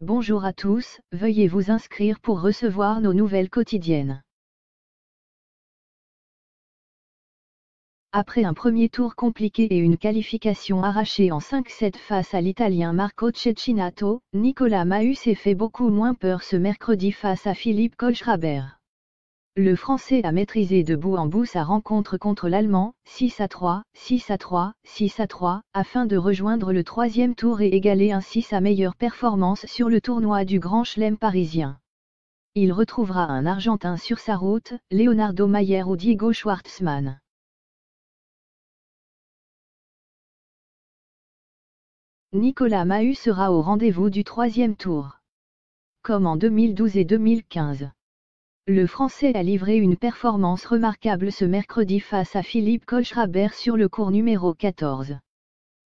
Bonjour à tous, veuillez vous inscrire pour recevoir nos nouvelles quotidiennes. Après un premier tour compliqué et une qualification arrachée en 5-7 face à l'Italien Marco Cecchinato, Nicolas Mahut s'est fait beaucoup moins peur ce mercredi face à Philippe Kohlschreiber. Le Français a maîtrisé de bout en bout sa rencontre contre l'Allemand, 6-3, 6-3, 6-3, afin de rejoindre le troisième tour et égaler ainsi sa meilleure performance sur le tournoi du Grand Chelem parisien. Il retrouvera un Argentin sur sa route, Leonardo Mayer ou Diego Schwartzmann. Nicolas Mahut sera au rendez-vous du troisième tour. Comme en 2012 et 2015. Le Français a livré une performance remarquable ce mercredi face à Philippe Kohlschreiber sur le court numéro 14.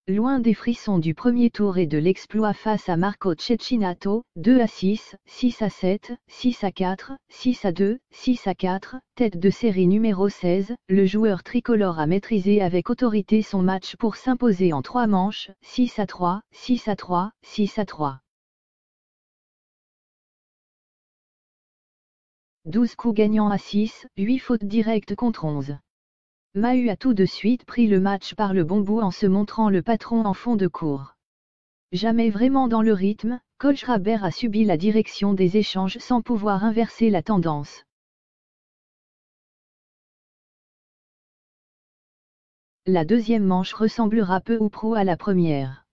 Loin des frissons du premier tour et de l'exploit face à Marco Cecchinato, 2-6, 6-7, 6-4, 6-2, 6-4, tête de série numéro 16, le joueur tricolore a maîtrisé avec autorité son match pour s'imposer en 3 manches, 6-3, 6-3, 6-3. 12 coups gagnants à 6, 8 fautes directes contre 11. Mahut a tout de suite pris le match par le bon bout en se montrant le patron en fond de cours. Jamais vraiment dans le rythme, Kohlschreiber a subi la direction des échanges sans pouvoir inverser la tendance. La deuxième manche ressemblera peu ou prou à la première.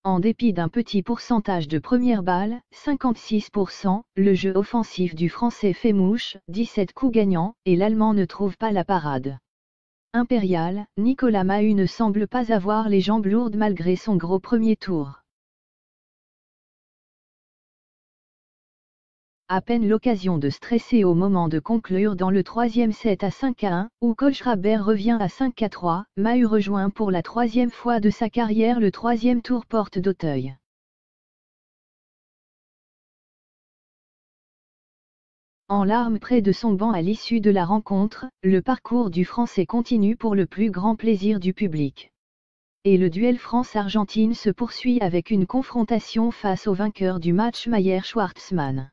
En dépit d'un petit pourcentage de première balle, 56%, le jeu offensif du Français fait mouche, 17 coups gagnants, et l'Allemand ne trouve pas la parade. Impérial, Nicolas Mahut ne semble pas avoir les jambes lourdes malgré son gros premier tour. À peine l'occasion de stresser au moment de conclure dans le troisième set à 5-1, où Kohlschreiber revient à 5-3, Mahut rejoint pour la troisième fois de sa carrière le troisième tour porte d'Auteuil. En larmes près de son banc à l'issue de la rencontre, le parcours du Français continue pour le plus grand plaisir du public. Et le duel France-Argentine se poursuit avec une confrontation face au vainqueur du match Mayer-Schwartzmann.